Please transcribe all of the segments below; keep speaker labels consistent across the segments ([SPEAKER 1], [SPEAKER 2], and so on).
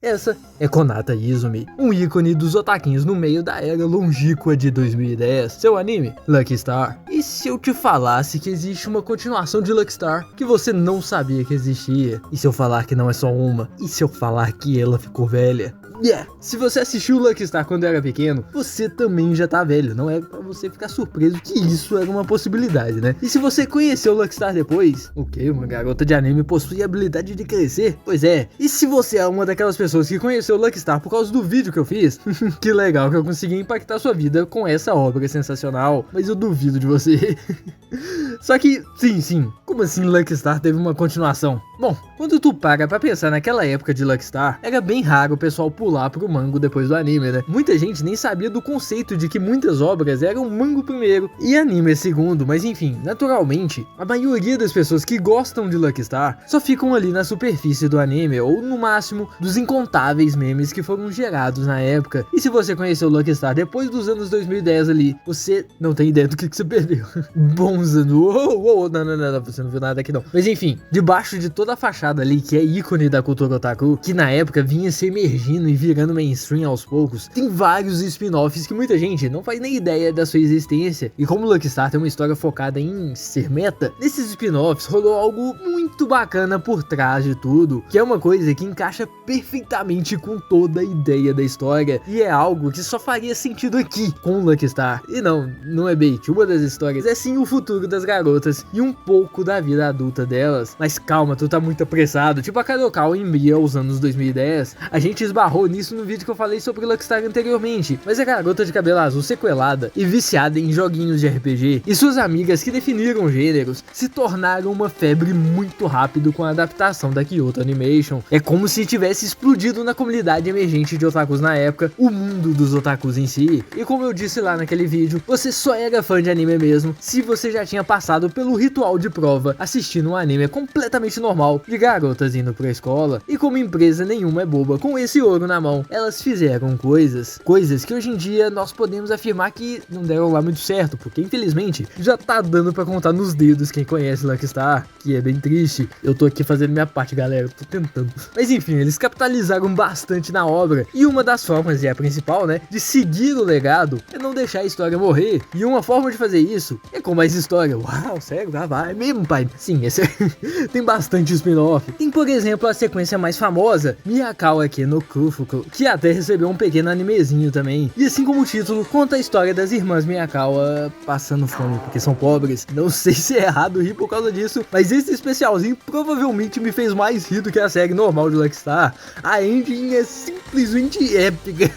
[SPEAKER 1] Essa é Konata Izumi, um ícone dos otaquinhos no meio da era longínqua de 2010, seu anime, Lucky Star. E se eu te falasse que existe uma continuação de Lucky Star que você não sabia que existia? E se eu falar que não é só uma? E se eu falar que ela ficou velha? Se você assistiu Lucky Star quando era pequeno, você também já tá velho, não é pra você ficar surpreso que isso era uma possibilidade, né? E se você conheceu Lucky Star depois, o que? Uma garota de anime possui a habilidade de crescer? Pois é, e se você é uma daquelas pessoas que conheceu Lucky Star por causa do vídeo que eu fiz, que legal que eu consegui impactar sua vida com essa obra sensacional, mas eu duvido de você. Só que, sim, como assim Lucky Star teve uma continuação? Bom, quando tu para pra pensar naquela época de Lucky Star, era bem raro o pessoal pular pro mango depois do anime, né? Muita gente nem sabia do conceito de que muitas obras eram mango primeiro e anime segundo, mas enfim, naturalmente, a maioria das pessoas que gostam de Lucky Star só ficam ali na superfície do anime, ou no máximo, dos incontáveis memes que foram gerados na época. E se você conheceu Lucky Star depois dos anos 2010 ali, você não tem ideia do que você perdeu. Bons anos, não, você não viu nada aqui não. Mas enfim, debaixo de toda a fachada ali, que é ícone da cultura otaku, que na época vinha se emergindo e virando mainstream aos poucos, tem vários spin-offs que muita gente não faz nem ideia da sua existência. E como Lucky Star tem uma história focada em ser meta, nesses spin-offs rolou algo muito bacana por trás de tudo, que é uma coisa que encaixa perfeitamente com toda a ideia da história, e é algo que só faria sentido aqui com Lucky Star. E não é bait, uma das histórias é sim o futuro das garotas e um pouco da vida adulta delas. Mas calma, tu tá muito apressado, tipo a Kadokawa em Mia aos anos 2010. A gente esbarrou nisso no vídeo que eu falei sobre Lucky Star anteriormente, mas a garota de cabelo azul sequelada e viciada em joguinhos de RPG e suas amigas que definiram gêneros se tornaram uma febre muito rápido com a adaptação da Kyoto Animation. É como se tivesse explodido na comunidade emergente de otakus na época, o mundo dos otakus em si. E como eu disse lá naquele vídeo, você só era fã de anime mesmo se você já tinha passado pelo ritual de prova assistindo um anime completamente normal de garotas indo pra escola. E como empresa nenhuma é boba com esse ouro na mão, elas fizeram coisas que hoje em dia nós podemos afirmar que não deram lá muito certo, porque infelizmente já tá dando pra contar nos dedos quem conhece Lucky Star, que é bem triste. Eu tô aqui fazendo minha parte, galera, tô tentando. Mas enfim, eles capitalizaram bastante na obra, e uma das formas, e a principal, né, de seguir o legado é não deixar a história morrer, e uma forma de fazer isso é com mais história. Uau, sério? Ah, vai mesmo, pai? Sim, esse tem bastante spin-off. Tem, por exemplo, a sequência mais famosa, Miyakawa Ken no Kufuku, que até recebeu um pequeno animezinho também. E assim como o título, conta a história das irmãs Miyakawa passando fome porque são pobres. Não sei se é errado rir por causa disso, mas esse especialzinho provavelmente me fez mais rir do que a série normal de Lucky Star. A ending é simplesmente épica.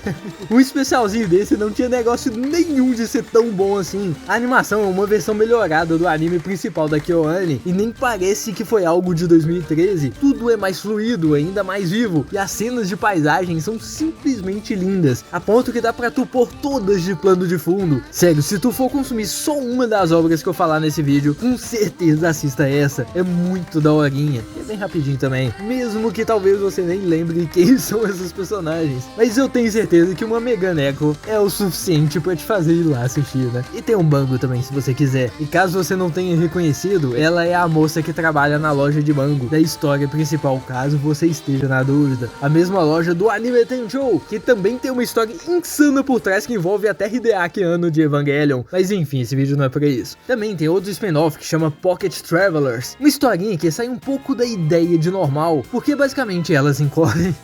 [SPEAKER 1] Um especialzinho desse não tinha negócio nenhum de ser tão bom assim. A animação é uma versão melhorada do anime principal da KyoAni, e nem parece que foi algo de 2013. Tudo é mais fluido, ainda mais vivo, e as cenas de paisagem são simplesmente lindas, a ponto que dá pra tu pôr todas de plano de fundo. Sério, se tu for consumir só uma das obras que eu falar nesse vídeo, com certeza assista essa, é muito daorinha, e é bem rapidinho também, mesmo que talvez você nem lembre quem são esses personagens, mas eu tenho certeza que uma Megane Echo é o suficiente pra te fazer ir lá assistir, né? E tem um mango também, se você quiser, e caso você não tenha reconhecido, ela é a moça que trabalha na loja de mango da história principal, caso você esteja na dúvida. A mesma loja do Anime Tenchou, que também tem uma história insana por trás que envolve até Hideaki Anno de Evangelion. Mas enfim, esse vídeo não é pra isso. Também tem outro spin-off que chama Pocket Travelers, uma historinha que sai um pouco da ideia de normal, porque basicamente elas incorrem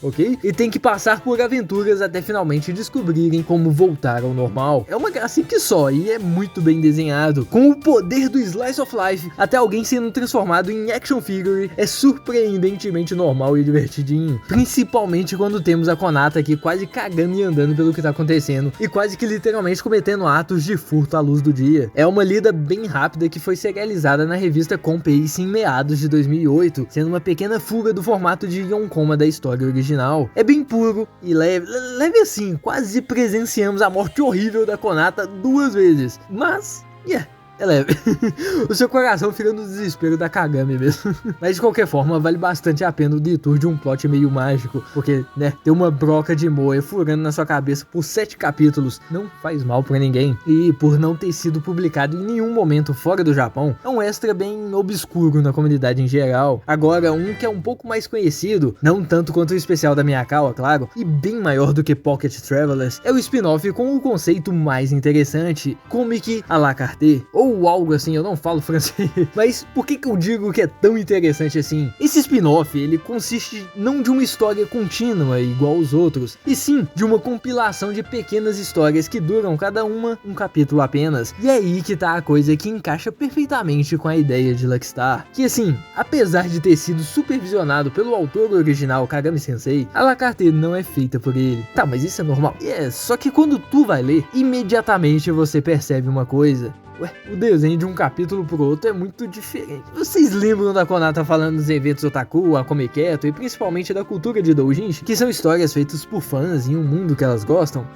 [SPEAKER 1] ok? E tem que passar por aventuras até finalmente descobrirem como voltar ao normal. É uma gracinha que só, e é muito bem desenhado. Com o poder do Slice of Life, até alguém sendo transformado em action figure é surpreendentemente normal e divertidinho. Principalmente quando temos a Konata aqui quase cagando e andando pelo que tá acontecendo, e quase que literalmente cometendo atos de furto à luz do dia. É uma lida bem rápida que foi serializada na revista Compace em meados de 2008, sendo uma pequena fuga do formato de Yonkoma da história original. É bem puro e leve assim, quase presenciamos a morte horrível da Konata 2 vezes, mas é leve. O seu coração fica no desespero da Kagami mesmo. Mas de qualquer forma, vale bastante a pena o detour de um plot meio mágico, porque, né, ter uma broca de moe furando na sua cabeça por 7 capítulos não faz mal pra ninguém. E por não ter sido publicado em nenhum momento fora do Japão, é um extra bem obscuro na comunidade em geral. Agora, um que é um pouco mais conhecido, não tanto quanto o especial da Miyakawa, claro, e bem maior do que Pocket Travelers, é o spin-off com o conceito mais interessante, Comic à la carte, ou algo assim, eu não falo francês. Mas por que eu digo que é tão interessante assim? Esse spin-off, ele consiste não de uma história contínua igual aos outros, e sim de uma compilação de pequenas histórias que duram cada uma um capítulo apenas. E é aí que tá a coisa que encaixa perfeitamente com a ideia de Lucky Star, que assim, apesar de ter sido supervisionado pelo autor original Kagami Sensei, a la carte não é feita por ele. Tá, mas isso é normal. Só que quando tu vai ler, imediatamente você percebe uma coisa. Ué, o desenho de um capítulo pro outro é muito diferente. Vocês lembram da Konata falando dos eventos otaku, a Komeketo e principalmente da cultura de doujinshi, que são histórias feitas por fãs em um mundo que elas gostam?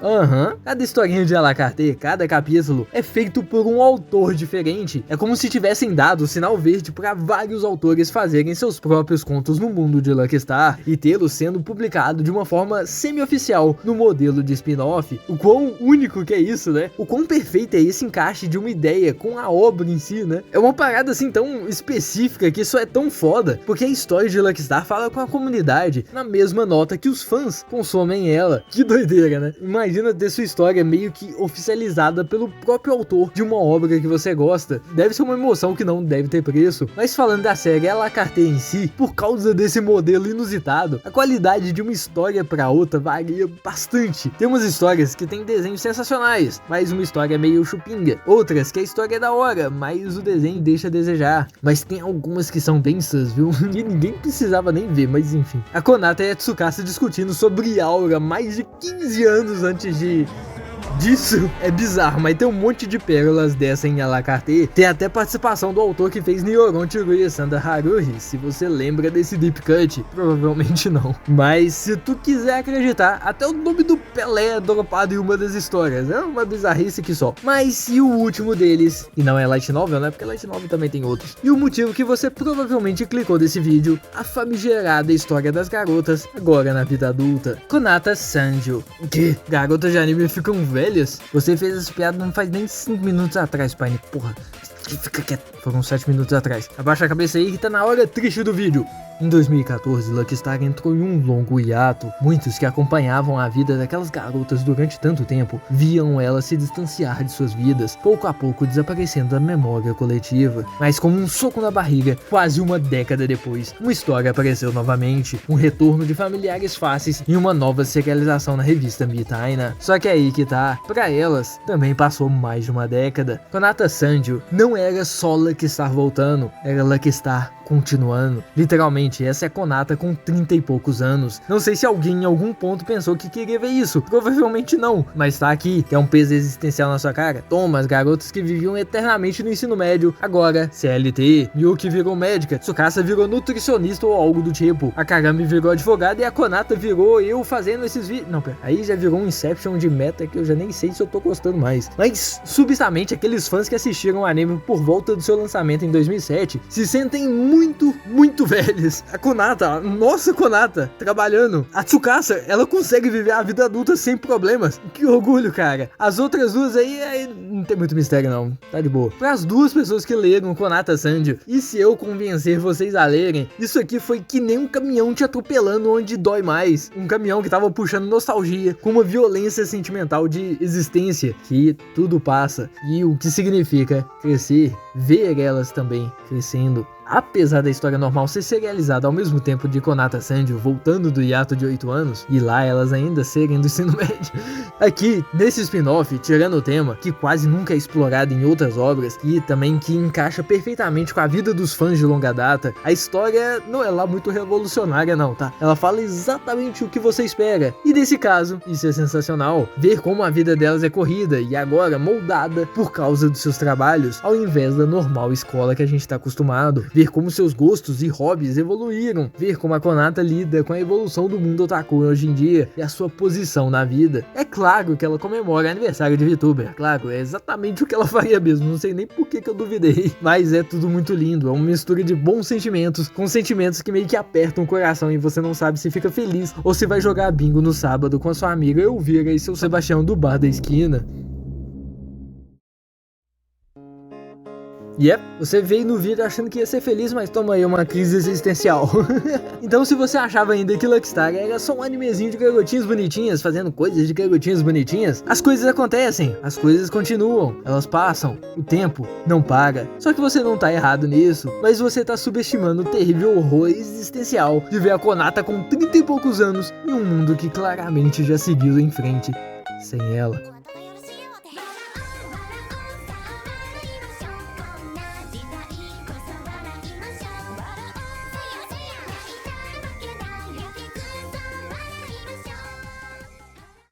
[SPEAKER 1] Cada historinha de Alacarte, cada capítulo é feito por um autor diferente. É como se tivessem dado o sinal verde para vários autores fazerem seus próprios contos no mundo de Lucky Star e tê-los sendo publicado de uma forma semi-oficial no modelo de spin-off. O quão único que é isso, né? O quão perfeito é esse encaixe de uma ideia com a obra em si, né? É uma parada assim tão específica que isso é tão foda, porque a história de Lucky Star fala com a comunidade na mesma nota que os fãs consomem ela. Que doideira, né? Imagina ter sua história meio que oficializada pelo próprio autor de uma obra que você gosta. Deve ser uma emoção que não deve ter preço. Mas falando da série à la carte em si, por causa desse modelo inusitado, a qualidade de uma história pra outra varia bastante. Tem umas histórias que tem desenhos sensacionais, mas uma história meio chupinga. Outras que a história é da hora, mas o desenho deixa a desejar. Mas tem algumas que são densas, viu? Que ninguém precisava nem ver, mas enfim. A Konata e a Tsukasa discutindo sobre aura mais de 15 anos antes disso é bizarro, mas tem um monte de pérolas dessa em Alacarte. Tem até participação do autor que fez Nyoron Chiruya Sanda Haruhi. Se você lembra desse deep cut, provavelmente não. Mas se tu quiser acreditar, até o nome do Pelé é dropado em uma das histórias. É uma bizarrice que só. Mas e o último deles, e não é Light Novel, né? Porque Light Novel também tem outros. E o motivo que você provavelmente clicou desse vídeo, a famigerada história das garotas, agora na vida adulta. Konata Sanjo. O quê? Garotas de anime ficam velhas? Você fez essa piada não faz nem 5 minutos atrás, pai. Porra, fica quieto. Foram 7 minutos atrás. Abaixa a cabeça aí que tá na hora triste do vídeo. Em 2014, Lucky Star entrou em um longo hiato. Muitos que acompanhavam a vida daquelas garotas durante tanto tempo viam elas se distanciar de suas vidas, pouco a pouco desaparecendo da memória coletiva. Mas como um soco na barriga, quase uma década depois, uma história apareceu novamente, um retorno de familiares fáceis e uma nova serialização na revista Mitaina. Só que aí que tá, pra elas, também passou mais de uma década. Konata Sanjo não era só Lucky Star voltando, era Lucky Star continuando. Literalmente, essa é a Konata com 30 e poucos anos. Não sei se alguém em algum ponto pensou que queria ver isso. Provavelmente não. Mas tá aqui, que é um peso existencial na sua cara. Toma, as garotas que viviam eternamente no ensino médio, agora CLT. Yuki virou médica, Tsukasa virou nutricionista ou algo do tipo. A Kagami virou advogada e a Konata virou eu fazendo esses vídeos. Não, pera. Aí já virou um Inception de meta que eu já nem sei se eu tô gostando mais. Mas, subitamente, aqueles fãs que assistiram o anime por volta do seu lançamento em 2007 se sentem muito velhas. A Konata, nossa Konata, trabalhando. A Tsukasa, ela consegue viver a vida adulta sem problemas. Que orgulho, cara. As outras duas aí não tem muito mistério não, tá de boa. Para as duas pessoas que leram Konata Sanjo, e se eu convencer vocês a lerem, isso aqui foi que nem um caminhão te atropelando onde dói mais. Um caminhão que tava puxando nostalgia, com uma violência sentimental de existência, que tudo passa. E o que significa crescer, ver elas também crescendo. Apesar da história normal ser serializada ao mesmo tempo de Konata Sanjo voltando do hiato de 8 anos, e lá elas ainda serem do ensino médio. Aqui, nesse spin-off, tirando o tema, que quase nunca é explorado em outras obras, e também que encaixa perfeitamente com a vida dos fãs de longa data, a história não é lá muito revolucionária não, tá? Ela fala exatamente o que você espera, e nesse caso, isso é sensacional, ver como a vida delas é corrida, e agora moldada por causa dos seus trabalhos, ao invés da normal escola que a gente tá acostumado. ver como seus gostos e hobbies evoluíram, ver como a Konata lida com a evolução do mundo otaku hoje em dia e a sua posição na vida. É claro que ela comemora aniversário de VTuber, claro, é exatamente o que ela faria mesmo, não sei nem por que eu duvidei, mas é tudo muito lindo, é uma mistura de bons sentimentos com sentimentos que meio que apertam o coração e você não sabe se fica feliz ou se vai jogar bingo no sábado com a sua amiga Elvira e seu Sebastião do bar da esquina. Você veio no vídeo achando que ia ser feliz, mas toma aí uma crise existencial. Então se você achava ainda que Luckstar era só um animezinho de garotinhas bonitinhas fazendo coisas de garotinhas bonitinhas, as coisas acontecem, as coisas continuam, elas passam, o tempo não para. Só que você não tá errado nisso, mas você tá subestimando o terrível horror existencial de ver a Konata com 30 e poucos anos em um mundo que claramente já seguiu em frente sem ela.